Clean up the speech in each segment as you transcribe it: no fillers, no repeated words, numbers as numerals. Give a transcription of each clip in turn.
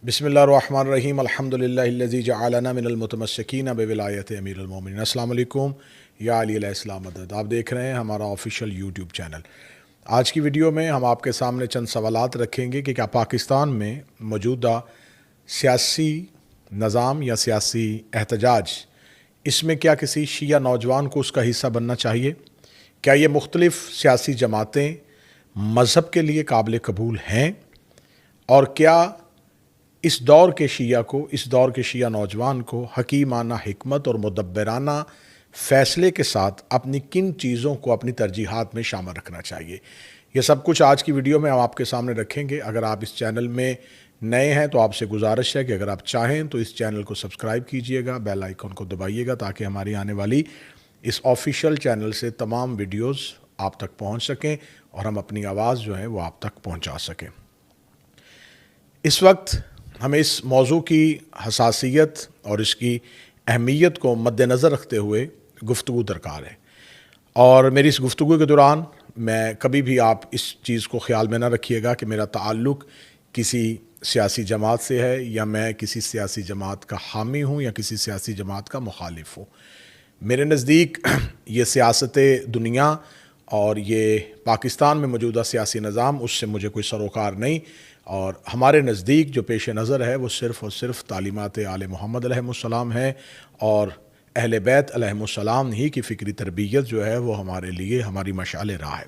بسم اللہ الرحمن الرحیم الحمدللہ الذی جعلنا من المتمسکین بولایت امیر المومنین۔ السلام علیکم یا علی علیہ السلام مدد۔ آپ دیکھ رہے ہیں ہمارا آفیشیل یوٹیوب چینل۔ آج کی ویڈیو میں ہم آپ کے سامنے چند سوالات رکھیں گے کہ کیا پاکستان میں موجودہ سیاسی نظام یا سیاسی احتجاج، اس میں کیا کسی شیعہ نوجوان کو اس کا حصہ بننا چاہیے؟ کیا یہ مختلف سیاسی جماعتیں مذہب کے لیے قابل قبول ہیں؟ اور کیا اس دور کے شیعہ کو، اس دور کے شیعہ نوجوان کو حکیمانہ حکمت اور مدبرانہ فیصلے کے ساتھ اپنی کن چیزوں کو اپنی ترجیحات میں شامل رکھنا چاہیے؟ یہ سب کچھ آج کی ویڈیو میں ہم آپ کے سامنے رکھیں گے۔ اگر آپ اس چینل میں نئے ہیں تو آپ سے گزارش ہے کہ اگر آپ چاہیں تو اس چینل کو سبسکرائب کیجئے گا، بیل آئیکن کو دبائیے گا تاکہ ہماری آنے والی اس آفیشیل چینل سے تمام ویڈیوز آپ تک پہنچ سکیں اور ہم اپنی آواز جو ہے وہ آپ تک پہنچا سکیں۔ اس وقت ہمیں اس موضوع کی حساسیت اور اس کی اہمیت کو مد نظر رکھتے ہوئے گفتگو درکار ہے، اور میری اس گفتگو کے دوران میں کبھی بھی آپ اس چیز کو خیال میں نہ رکھیے گا کہ میرا تعلق کسی سیاسی جماعت سے ہے یا میں کسی سیاسی جماعت کا حامی ہوں یا کسی سیاسی جماعت کا مخالف ہوں۔ میرے نزدیک یہ سیاست دنیا اور یہ پاکستان میں موجودہ سیاسی نظام، اس سے مجھے کوئی سروکار نہیں، اور ہمارے نزدیک جو پیش نظر ہے وہ صرف اور صرف تعلیمات آل محمد علیہ السلام ہے، اور اہل بیت علیہ السلام ہی کی فکری تربیت جو ہے وہ ہمارے لیے ہماری مشعل راہ ہے۔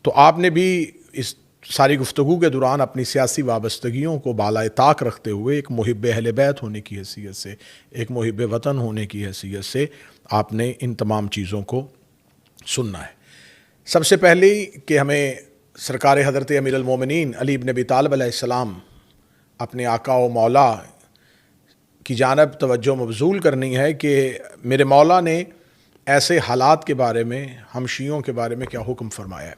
تو آپ نے بھی اس ساری گفتگو کے دوران اپنی سیاسی وابستگیوں کو بالائے طاق رکھتے ہوئے ایک محب اہل بیت ہونے کی حیثیت سے، ایک محب وطن ہونے کی حیثیت سے آپ نے ان تمام چیزوں کو سننا ہے۔ سب سے پہلے کہ ہمیں سرکار حضرت امیر المومنین علی بن ابی طالب علیہ السلام اپنے آقا و مولا کی جانب توجہ مبذول کرنی ہے کہ میرے مولا نے ایسے حالات کے بارے میں، ہم شیعوں کے بارے میں کیا حکم فرمایا ہے۔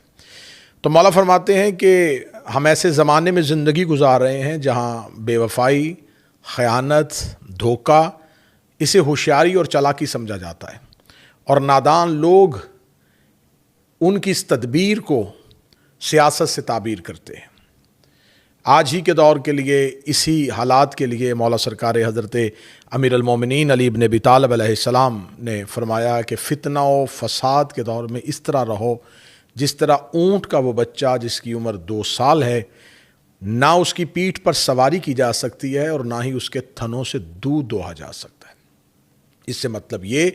تو مولا فرماتے ہیں کہ ہم ایسے زمانے میں زندگی گزار رہے ہیں جہاں بے وفائی، خیانت، دھوکہ، اسے ہوشیاری اور چالاکی سمجھا جاتا ہے، اور نادان لوگ ان کی اس تدبیر کو سیاست سے تعبیر کرتے ہیں۔ آج ہی کے دور کے لیے، اسی حالات کے لیے مولا سرکار حضرت امیر المومنین علی بن ابی طالب علیہ السلام نے فرمایا کہ فتنہ و فساد کے دور میں اس طرح رہو جس طرح اونٹ کا وہ بچہ جس کی عمر 2 سال ہے، نہ اس کی پیٹھ پر سواری کی جا سکتی ہے اور نہ ہی اس کے تھنوں سے دودھ دوہا جا سکتا ہے۔ اس سے مطلب یہ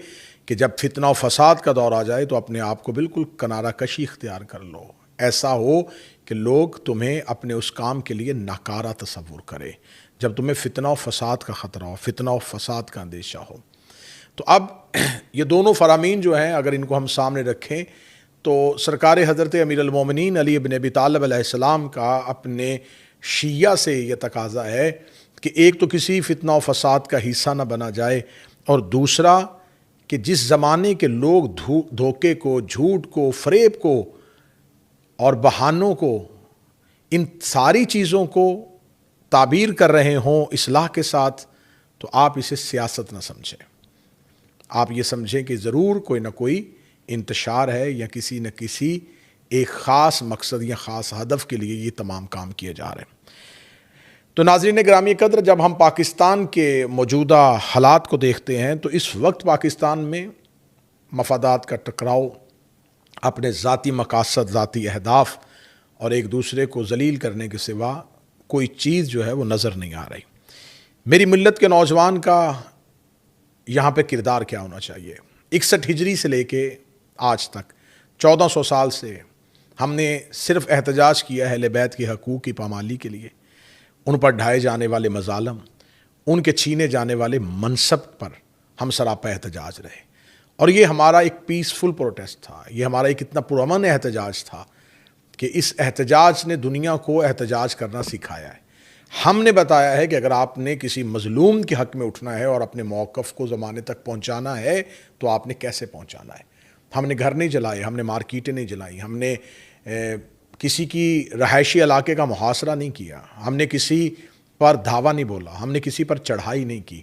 کہ جب فتنہ و فساد کا دور آ جائے تو اپنے آپ کو بالکل کنارہ کشی اختیار کر لو، ایسا ہو کہ لوگ تمہیں اپنے اس کام کے لیے ناکارہ تصور کرے، جب تمہیں فتنہ و فساد کا خطرہ ہو، فتنہ و فساد کا اندیشہ ہو۔ تو اب یہ دونوں فرامین جو ہیں اگر ان کو ہم سامنے رکھیں تو سرکار حضرت امیر المومنین علی بن ابی طالب علیہ السلام کا اپنے شیعہ سے یہ تقاضا ہے کہ ایک تو کسی فتنہ و فساد کا حصہ نہ بنا جائے، اور دوسرا کہ جس زمانے کے لوگ دھوکے کو، جھوٹ کو، فریب کو اور بہانوں کو، ان ساری چیزوں کو تعبیر کر رہے ہوں اصلاح کے ساتھ، تو آپ اسے سیاست نہ سمجھیں۔ آپ یہ سمجھیں کہ ضرور کوئی نہ کوئی انتشار ہے یا کسی نہ کسی ایک خاص مقصد یا خاص ہدف کے لیے یہ تمام کام کیے جا رہے ہیں۔ تو ناظرین گرامی قدر، جب ہم پاکستان کے موجودہ حالات کو دیکھتے ہیں تو اس وقت پاکستان میں مفادات کا ٹکراؤ، اپنے ذاتی مقاصد، ذاتی اہداف اور ایک دوسرے کو ذلیل کرنے کے سوا کوئی چیز جو ہے وہ نظر نہیں آ رہی۔ میری ملت کے نوجوان کا یہاں پہ کردار کیا ہونا چاہیے؟ 61 ہجری سے لے کے آج تک 1400 سال سے ہم نے صرف احتجاج کیا اہل بیت کے حقوق کی پامالی کے لیے، ان پر ڈھائے جانے والے مظالم، ان کے چھینے جانے والے منصب پر ہم سراپا احتجاج رہے، اور یہ ہمارا ایک پیسفل پروٹیسٹ تھا، یہ ہمارا ایک اتنا پرامن احتجاج تھا کہ اس احتجاج نے دنیا کو احتجاج کرنا سکھایا ہے۔ ہم نے بتایا ہے کہ اگر آپ نے کسی مظلوم کے حق میں اٹھنا ہے اور اپنے موقف کو زمانے تک پہنچانا ہے تو آپ نے کیسے پہنچانا ہے۔ ہم نے گھر نہیں جلائے، ہم نے مارکیٹیں نہیں جلائیں، ہم نے کسی کی رہائشی علاقے کا محاصرہ نہیں کیا، ہم نے کسی پر دھاوا نہیں بولا، ہم نے کسی پر چڑھائی نہیں کی،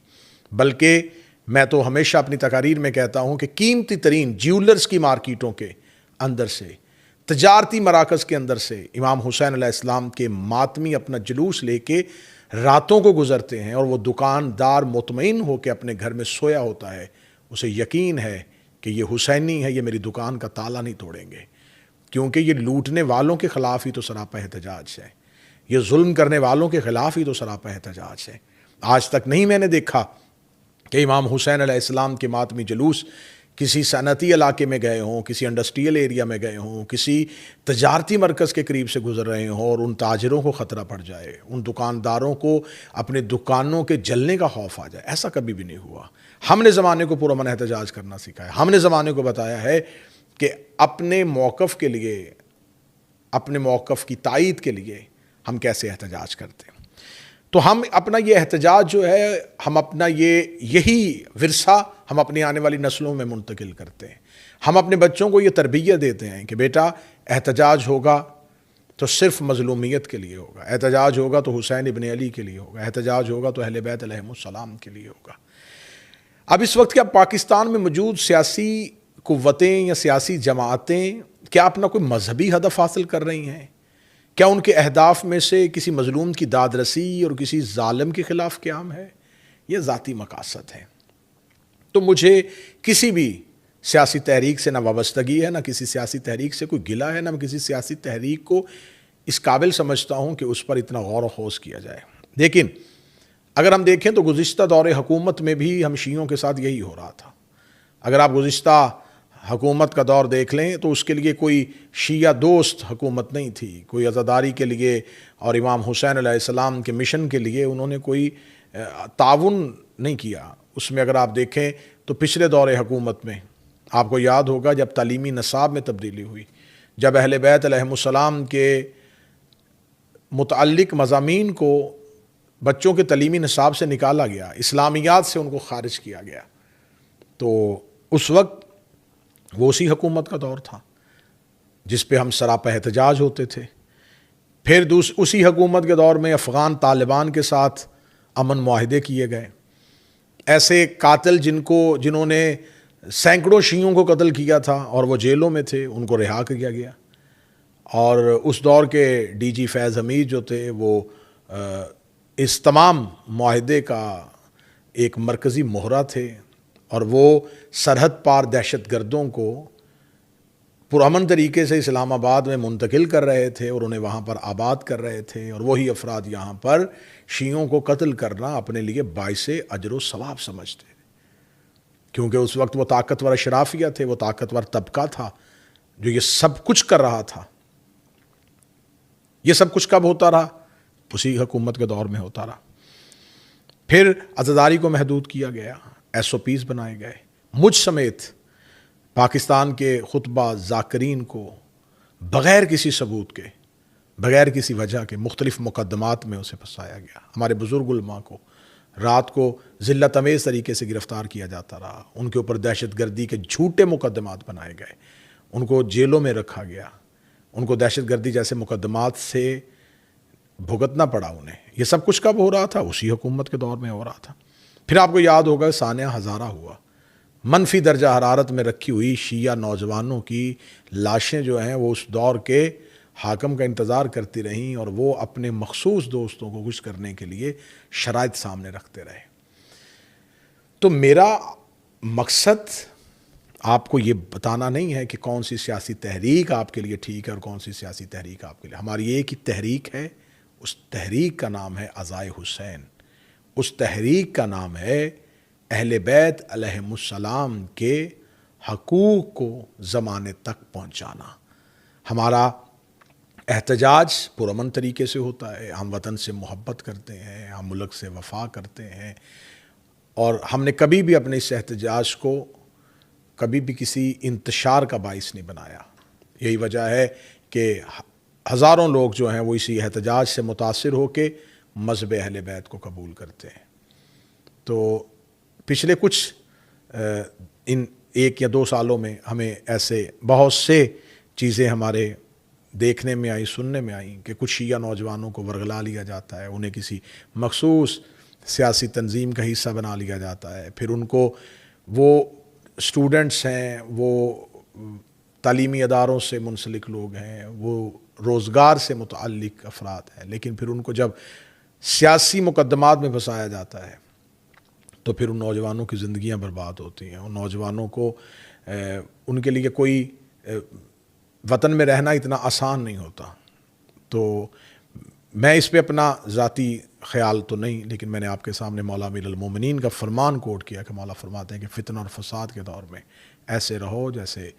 بلکہ میں تو ہمیشہ اپنی تقاریر میں کہتا ہوں کہ قیمتی ترین جیولرز کی مارکیٹوں کے اندر سے، تجارتی مراکز کے اندر سے امام حسین علیہ السلام کے ماتمی اپنا جلوس لے کے راتوں کو گزرتے ہیں اور وہ دکاندار مطمئن ہو کے اپنے گھر میں سویا ہوتا ہے، اسے یقین ہے کہ یہ حسینی ہے، یہ میری دکان کا تالا نہیں توڑیں گے، کیونکہ یہ لوٹنے والوں کے خلاف ہی تو سراپا احتجاج ہے، یہ ظلم کرنے والوں کے خلاف ہی تو سراپا احتجاج ہے۔ آج تک نہیں میں نے دیکھا کہ امام حسین علیہ السلام کے ماتمی جلوس کسی صنعتی علاقے میں گئے ہوں، کسی انڈسٹریل ایریا میں گئے ہوں، کسی تجارتی مرکز کے قریب سے گزر رہے ہوں اور ان تاجروں کو خطرہ پڑ جائے، ان دکانداروں کو اپنے دکانوں کے جلنے کا خوف آ جائے۔ ایسا کبھی بھی نہیں ہوا۔ ہم نے زمانے کو پرامن احتجاج کرنا سکھایا، ہم نے زمانے کو بتایا ہے کہ اپنے موقف کے لیے، اپنے موقف کی تائید کے لیے ہم کیسے احتجاج کرتے ہیں۔ تو ہم اپنا یہ احتجاج جو ہے، ہم اپنا یہی ورثہ ہم اپنی آنے والی نسلوں میں منتقل کرتے ہیں۔ ہم اپنے بچوں کو یہ تربیت دیتے ہیں کہ بیٹا احتجاج ہوگا تو صرف مظلومیت کے لیے ہوگا، احتجاج ہوگا تو حسین ابن علی کے لیے ہوگا، احتجاج ہوگا تو اہل بیت علیہم السلام کے لیے ہوگا۔ اب اس وقت کیا پاکستان میں موجود سیاسی قوتیں یا سیاسی جماعتیں کیا اپنا کوئی مذہبی ہدف حاصل کر رہی ہیں؟ کیا ان کے اہداف میں سے کسی مظلوم کی داد رسی اور کسی ظالم کے خلاف قیام ہے؟ یہ ذاتی مقاصد ہے۔ تو مجھے کسی بھی سیاسی تحریک سے نہ وابستگی ہے، نہ کسی سیاسی تحریک سے کوئی گلہ ہے، نہ میں کسی سیاسی تحریک کو اس قابل سمجھتا ہوں کہ اس پر اتنا غور و خوض کیا جائے۔ لیکن اگر ہم دیکھیں تو گزشتہ دور حکومت میں بھی ہم شیعوں کے ساتھ یہی ہو رہا تھا۔ اگر آپ گزشتہ حکومت کا دور دیکھ لیں تو اس کے لیے کوئی شیعہ دوست حکومت نہیں تھی، کوئی عزاداری کے لیے اور امام حسین علیہ السلام کے مشن کے لیے انہوں نے کوئی تعاون نہیں کیا۔ اس میں اگر آپ دیکھیں تو پچھلے دور حکومت میں آپ کو یاد ہوگا جب تعلیمی نصاب میں تبدیلی ہوئی، جب اہل بیت علیہم السلام کے متعلق مضامین کو بچوں کے تعلیمی نصاب سے نکالا گیا، اسلامیات سے ان کو خارج کیا گیا، تو اس وقت وہ اسی حکومت کا دور تھا جس پہ ہم سراپا احتجاج ہوتے تھے۔ پھر اسی حکومت کے دور میں افغان طالبان کے ساتھ امن معاہدے کیے گئے، ایسے قاتل جنہوں نے سینکڑوں شیعوں کو قتل کیا تھا اور وہ جیلوں میں تھے، ان کو رہا کیا گیا، اور اس دور کے ڈی جی فیض حمید جو تھے وہ اس تمام معاہدے کا ایک مرکزی مہرہ تھے، اور وہ سرحد پار دہشت گردوں کو پرامن طریقے سے اسلام آباد میں منتقل کر رہے تھے اور انہیں وہاں پر آباد کر رہے تھے، اور وہی افراد یہاں پر شیعوں کو قتل کرنا اپنے لیے باعث اجر و ثواب سمجھتے، کیونکہ اس وقت وہ طاقتور اشرافیہ تھے، وہ طاقتور طبقہ تھا جو یہ سب کچھ کر رہا تھا۔ یہ سب کچھ کب ہوتا رہا؟ اسی حکومت کے دور میں ہوتا رہا۔ پھر عزاداری کو محدود کیا گیا، ایس او پیز بنائے گئے، مجھ سمیت پاکستان کے خطبہ ذاکرین کو بغیر کسی ثبوت کے، بغیر کسی وجہ کے مختلف مقدمات میں اسے پھنسایا گیا۔ ہمارے بزرگ علماء کو رات کو ذلت امیز طریقے سے گرفتار کیا جاتا رہا، ان کے اوپر دہشت گردی کے جھوٹے مقدمات بنائے گئے، ان کو جیلوں میں رکھا گیا، ان کو دہشت گردی جیسے مقدمات سے بھگتنا پڑا انہیں۔ یہ سب کچھ کب ہو رہا تھا؟ اسی حکومت کے دور میں ہو رہا تھا۔ پھر آپ کو یاد ہوگا سانحہ ہزارہ ہوا، منفی درجہ حرارت میں رکھی ہوئی شیعہ نوجوانوں کی لاشیں جو ہیں وہ اس دور کے حاکم کا انتظار کرتی رہیں، اور وہ اپنے مخصوص دوستوں کو کچھ کرنے کے لیے شرائط سامنے رکھتے رہے۔ تو میرا مقصد آپ کو یہ بتانا نہیں ہے کہ کون سی سیاسی تحریک آپ کے لیے ٹھیک ہے اور کون سی سیاسی تحریک آپ کے لیے، ہماری ایک ہی تحریک ہے، اس تحریک کا نام ہے عزائے حسین، اس تحریک کا نام ہے اہل بیت علیہم السلام کے حقوق کو زمانے تک پہنچانا۔ ہمارا احتجاج پرامن طریقے سے ہوتا ہے، ہم وطن سے محبت کرتے ہیں، ہم ملک سے وفا کرتے ہیں، اور ہم نے کبھی بھی اپنے اس احتجاج کو کبھی بھی کسی انتشار کا باعث نہیں بنایا۔ یہی وجہ ہے کہ ہزاروں لوگ جو ہیں وہ اسی احتجاج سے متاثر ہو کے مذہب اہل بیت کو قبول کرتے ہیں۔ تو پچھلے کچھ ان 1 یا 2 سالوں میں ہمیں ایسے بہت سے چیزیں ہمارے دیکھنے میں آئی، سننے میں آئیں کہ کچھ شیعہ نوجوانوں کو ورغلا لیا جاتا ہے، انہیں کسی مخصوص سیاسی تنظیم کا حصہ بنا لیا جاتا ہے، پھر ان کو وہ اسٹوڈنٹس ہیں، وہ تعلیمی اداروں سے منسلک لوگ ہیں، وہ روزگار سے متعلق افراد ہیں، لیکن پھر ان کو جب سیاسی مقدمات میں پھنسایا جاتا ہے تو پھر ان نوجوانوں کی زندگیاں برباد ہوتی ہیں. ان نوجوانوں کو ان کے لیے کوئی وطن میں رہنا اتنا آسان نہیں ہوتا. تو میں اس پہ اپنا ذاتی خیال تو نہیں، لیکن میں نے آپ کے سامنے مولا امیر المومنین کا فرمان کوٹ کیا کہ مولا فرماتے ہیں کہ فتنہ اور فساد کے دور میں ایسے رہو جیسے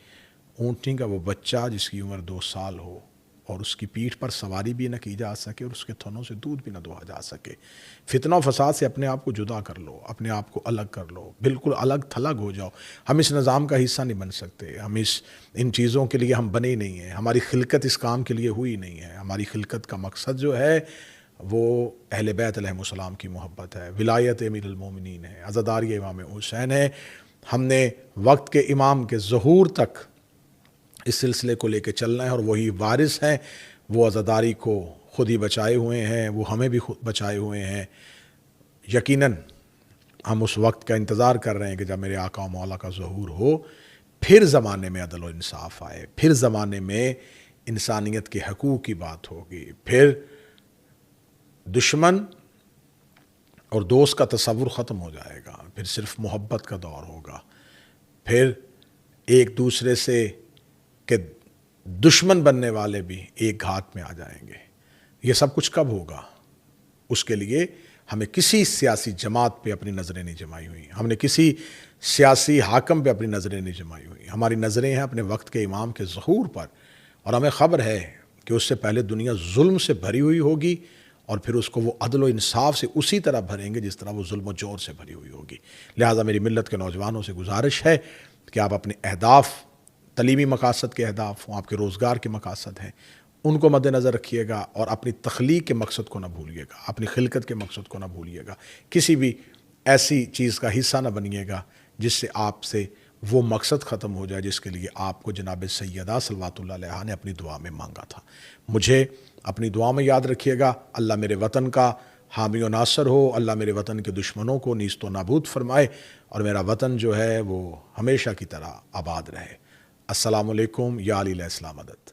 اونٹنی کا وہ بچہ جس کی عمر 2 سال ہو اور اس کی پیٹھ پر سواری بھی نہ کی جا سکے اور اس کے تھنوں سے دودھ بھی نہ دہا جا سکے. فتنہ و فساد سے اپنے آپ کو جدا کر لو، اپنے آپ کو الگ کر لو، بالکل الگ تھلگ ہو جاؤ. ہم اس نظام کا حصہ نہیں بن سکتے، ہم ان چیزوں کے لیے ہم بنے نہیں ہیں، ہماری خلقت اس کام کے لیے ہوئی نہیں ہے. ہماری خلقت کا مقصد جو ہے وہ اہل بیت علیہ السلام کی محبت ہے، ولایت امیر المومنین ہے، عزاداری امام حسین ہے. ہم نے وقت کے امام کے ظہور تک اس سلسلے کو لے کے چلنا ہے، اور وہی وارث ہیں. وہ عزاداری کو خود ہی بچائے ہوئے ہیں، وہ ہمیں بھی خود بچائے ہوئے ہیں. یقیناً ہم اس وقت کا انتظار کر رہے ہیں کہ جب میرے آقا و مولا کا ظہور ہو، پھر زمانے میں عدل و انصاف آئے، پھر زمانے میں انسانیت کے حقوق کی بات ہوگی، پھر دشمن اور دوست کا تصور ختم ہو جائے گا، پھر صرف محبت کا دور ہوگا. پھر ایک دوسرے سے کہ دشمن بننے والے بھی ایک گھات میں آ جائیں گے. یہ سب کچھ کب ہوگا؟ اس کے لیے ہمیں کسی سیاسی جماعت پہ اپنی نظریں نہیں جمائی ہوئی، ہم نے کسی سیاسی حاکم پہ اپنی نظریں نہیں جمائی ہوئی. ہماری نظریں ہیں اپنے وقت کے امام کے ظہور پر، اور ہمیں خبر ہے کہ اس سے پہلے دنیا ظلم سے بھری ہوئی ہوگی، اور پھر اس کو وہ عدل و انصاف سے اسی طرح بھریں گے جس طرح وہ ظلم و جور سے بھری ہوئی ہوگی. لہٰذا میری ملت کے نوجوانوں سے گزارش ہے کہ آپ اپنے اہداف، تعلیمی مقاصد کے اہداف ہوں، آپ کے روزگار کے مقاصد ہیں، ان کو مد نظر رکھیے گا، اور اپنی تخلیق کے مقصد کو نہ بھولیے گا، اپنی خلقت کے مقصد کو نہ بھولیے گا. کسی بھی ایسی چیز کا حصہ نہ بنیے گا جس سے آپ سے وہ مقصد ختم ہو جائے جس کے لیے آپ کو جناب سیدہ صلوات اللہ علیہا نے اپنی دعا میں مانگا تھا. مجھے اپنی دعا میں یاد رکھیے گا. اللہ میرے وطن کا حامی و ناصر ہو، اللہ میرے وطن کے دشمنوں کو نیست و نابود فرمائے، اور میرا وطن جو ہے وہ ہمیشہ کی طرح آباد رہے. السلام علیکم. یا علی علیہ السلام مدد.